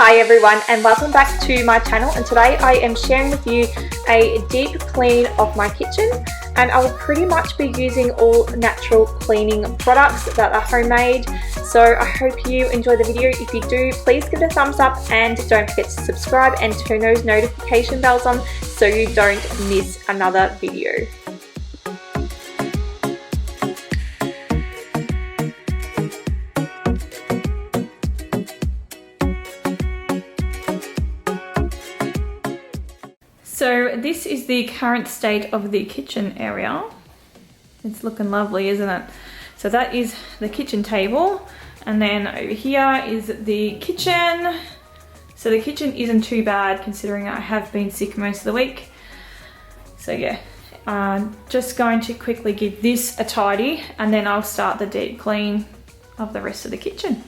Hi everyone and welcome back to my channel, and today I am sharing with you a deep clean of my kitchen, and I will pretty much be using all natural cleaning products that are homemade. So I hope you enjoy the video. If you do, please give it a thumbs up and don't forget to subscribe and turn those notification bells on so you don't miss another video. So this is the current state of the kitchen area. It's looking lovely, isn't it? So that is the kitchen table, and then over here is the kitchen. So the kitchen isn't too bad considering I have been sick most of the week. So yeah, I'm just going to quickly give this a tidy and then I'll start the deep clean of the rest of the kitchen.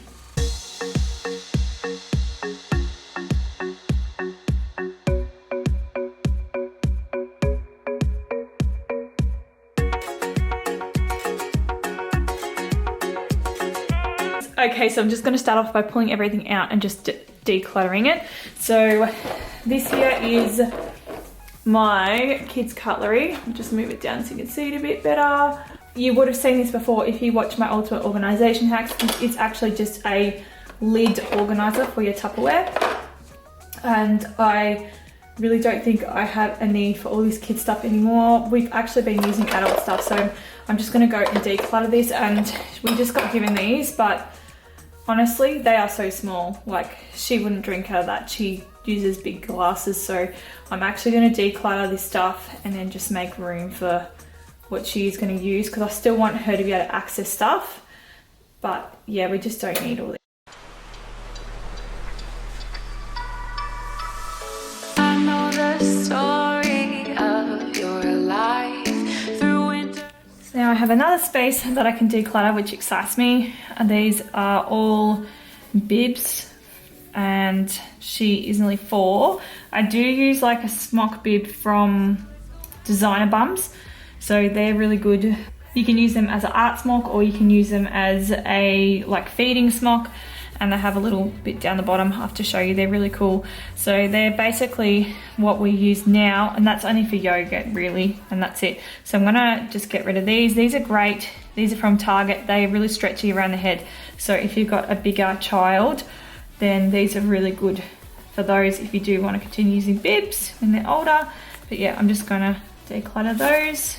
Okay, so I'm just going to start off by pulling everything out and just decluttering it. So this here is my kids' cutlery. I'll just move it down so you can see it a bit better. You would have seen this before if you watch my ultimate organisation hacks. It's actually just a lid organiser for your Tupperware. And I really don't think I have a need for all this kids stuff anymore. We've actually been using adult stuff, so I'm just going to go and declutter this. And we just got given these, but honestly, they are so small. Like, she wouldn't drink out of that. She uses big glasses, so I'm actually going to declutter this stuff and then just make room for what she is going to use, because I still want her to be able to access stuff. But yeah, we just don't need all this. I know the story of your life through winter. So now I have another space that I can declutter, which excites me. And these are all Bibs, and she is nearly 4. I do use like a smock bib from Designer Bums, so they're really good. You can use them as an art smock, or you can use them as a like feeding smock, and they have a little bit down the bottom. I have to show you, they're really cool. So they're basically what we use now, and that's only for yogurt really, and that's it. So I'm gonna just get rid of these. These are great. These are from Target. They're really stretchy around the head, so if you've got a bigger child, then these are really good for those if you do want to continue using bibs when they're older. But yeah, I'm just gonna declutter those.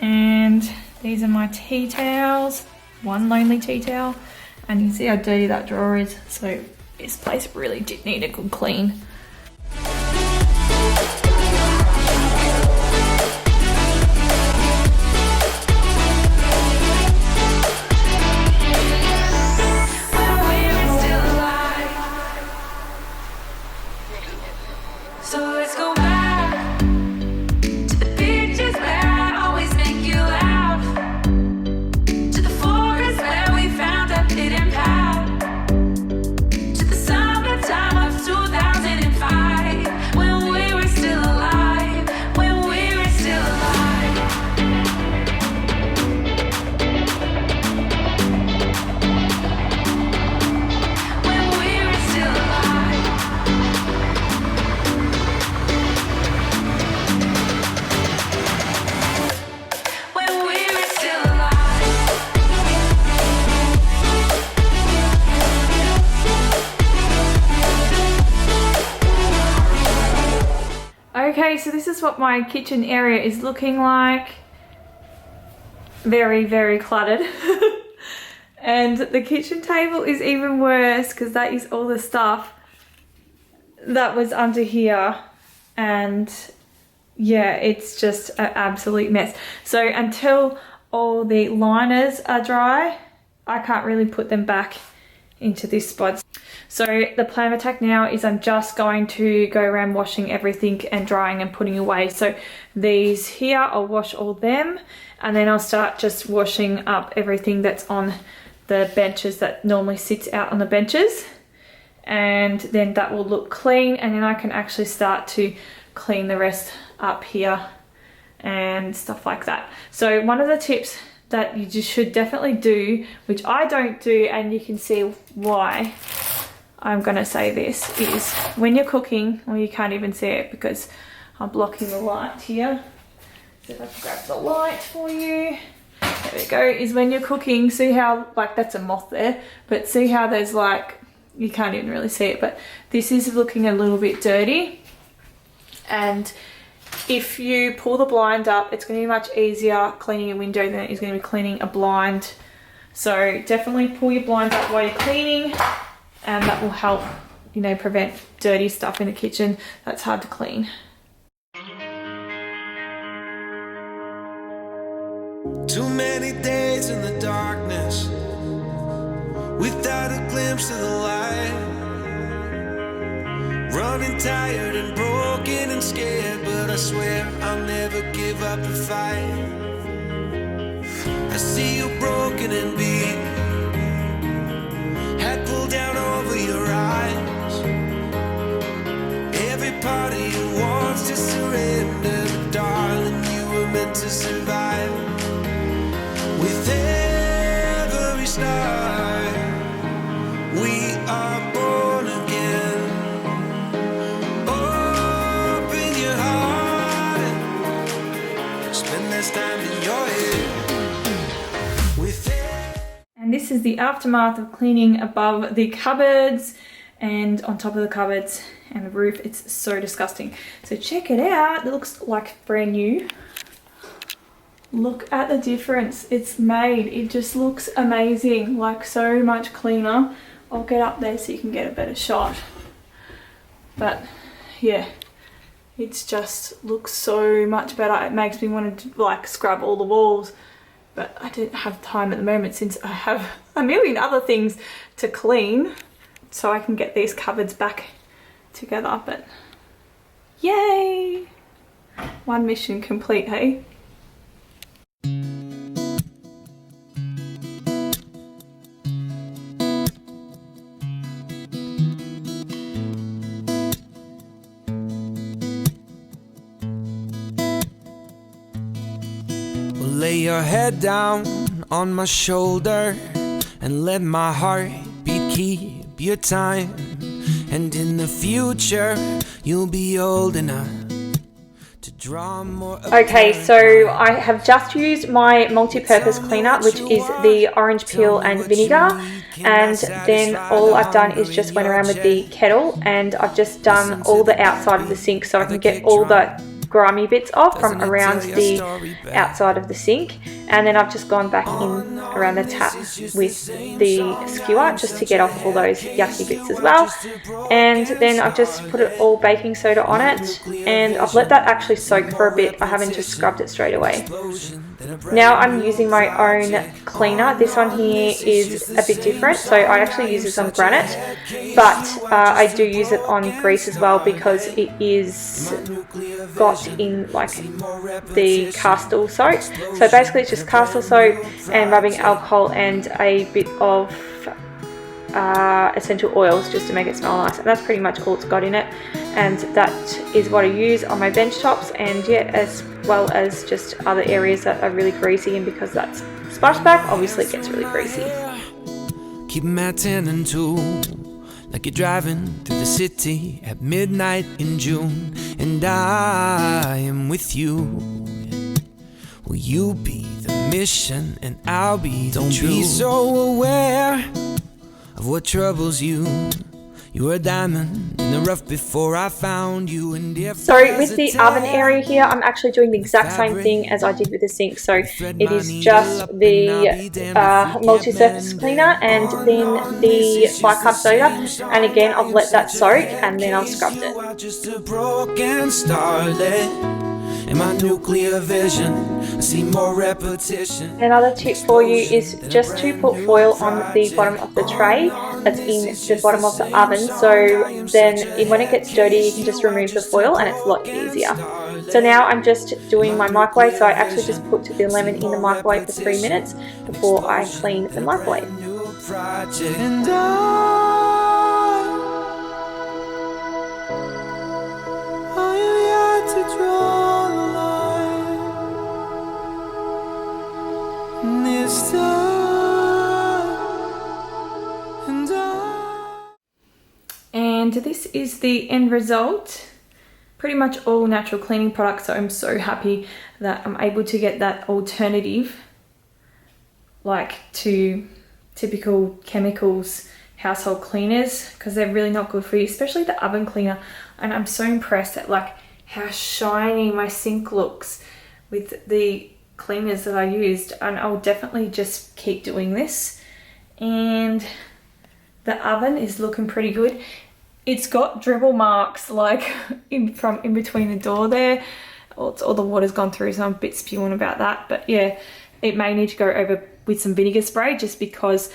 And these are my tea towels, one lonely tea towel, and you can see how dirty that drawer is. So this place really did need a good clean. Okay, so this is what my kitchen area is looking like. Very, very cluttered. And the kitchen table is even worse because that is all the stuff that was under here. And yeah, it's just an absolute mess. So until all the liners are dry, I can't really put them back into this spot. So the plan of attack now is I'm just going to go around washing everything and drying and putting away. So these here, I'll wash all them, and then I'll start just washing up everything that's on the benches that normally sits out on the benches, and then that will look clean, and then I can actually start to clean the rest up here and stuff like that. So one of the tips that you just should definitely do, which I don't do, and you can see why, I'm going to say this is when you're cooking, well, you can't even see it because I'm blocking the light here. So if I can grab the light for you. There we go, is when you're cooking, see how, like, that's a moth there, but see how there's like, you can't even really see it, but this is looking a little bit dirty. And if you pull the blind up, it's going to be much easier cleaning a window than it is going to be cleaning a blind. So definitely pull your blind up while you're cleaning, and that will help, you know, prevent dirty stuff in the kitchen that's hard to clean. Too many days in the darkness without a glimpse of the light. Running tired and broken and scared, but I swear I'll never give up the fight. I see you broken and beat, head pulled down over your eyes. Every part of you wants to surrender, but darling, you were meant to survive. With every start, we are born again. Open your heart, spend less time in your head. With And this is the aftermath of cleaning above the cupboards and on top of the cupboards and the roof. It's so disgusting. So check it out. It looks like brand new. Look at the difference it's made. It just looks amazing, like so much cleaner. I'll get up there so you can get a better shot. But yeah, it's just looks so much better. It makes me want to like scrub all the walls, but I don't have time at the moment since I have a million other things to clean, so I can get these cupboards back together. But yay! One mission complete, hey? lay your head down on my shoulder and let my heartbeat keep your time. And in the future, you'll be old enough to draw more. Okay, so I have just used my multi-purpose cleaner, which is the orange peel and vinegar, and then all I've done is just went around with the kettle and I've just done all the outside of the sink so I can get all the grimy bits off from around the outside of the sink, and then I've just gone back in around the tap with the skewer just to get off all those yucky bits as well. And then I've just put it all baking soda on it and I've let that actually soak for a bit. I haven't just scrubbed it straight away. Now I'm using my own cleaner. This one here is a bit different, so I actually use this on granite, but I do use it on grease as well because it is got in like the Castile soap. So basically it's just Castile soap and rubbing alcohol and a bit of essential oils just to make it smell nice, and that's pretty much all it's got in it. And that is what I use on my bench tops, and yeah, as well as just other areas that are really greasy, and because that's splashback, obviously it gets really greasy. Keep 'em at 10 and 2, like you're driving through the city at midnight in June, and I am with you. Will you be the mission and I'll be the truth? Don't be so aware of what troubles you. You were a diamond in the rough before I found you. And if so with the oven area here, I'm actually doing the exact same thing as I did with the sink. So it is just the multi-surface cleaner and then the bicarb soda, and again I've let that soak and then I've scrubbed it. Just a broken starlet in my nuclear vision, I see more repetition. Another tip for you is just to put foil on the bottom of the tray that's in the bottom of the oven, so then when it gets dirty you can just remove the foil and it's a lot easier. So now I'm just doing my microwave, so I actually just put the lemon in the microwave for 3 minutes before I clean the microwave. And this is the end result. Pretty much all natural cleaning products, so I'm so happy that I'm able to get that alternative, like to typical chemicals household cleaners, because they're really not good for you, especially the oven cleaner. And I'm so impressed at like how shiny my sink looks with the cleaners that I used, and I'll definitely just keep doing this. And the oven is looking pretty good. It's got dribble marks like in between the door there. All the water's gone through, so I'm a bit spewing about that. But yeah, it may need to go over with some vinegar spray just because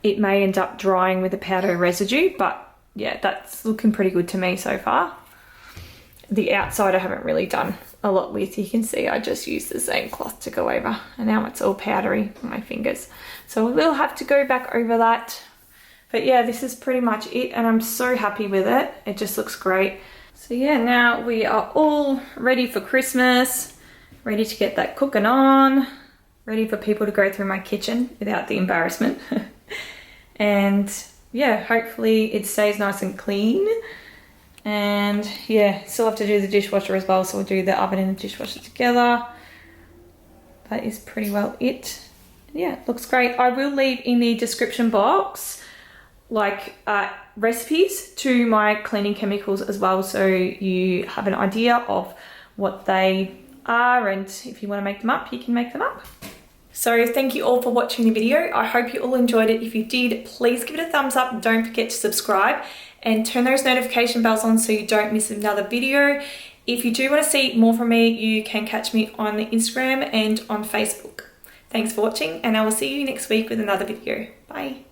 it may end up drying with the powder residue. But yeah, that's looking pretty good to me so far. The outside I haven't really done a lot with. You can see I just used the same cloth to go over, and now it's all powdery on my fingers. So we'll have to go back over that. But yeah, this is pretty much it, and I'm so happy with it. It just looks great. So yeah, now we are all ready for Christmas, ready to get that cooking on, ready for people to go through my kitchen without the embarrassment. And yeah, hopefully it stays nice and clean. And yeah, still have to do the dishwasher as well, so we'll do the oven and the dishwasher together. That is pretty well it. Yeah, it looks great. I will leave in the description box like recipes to my cleaning chemicals as well, so you have an idea of what they are, and if you want to make them up, you can make them up. So thank you all for watching the video. I hope you all enjoyed it. If you did, please give it a thumbs up. Don't forget to subscribe and turn those notification bells on so you don't miss another video. If you do want to see more from me, you can catch me on Instagram and on Facebook. Thanks for watching, and I will see you next week with another video. Bye.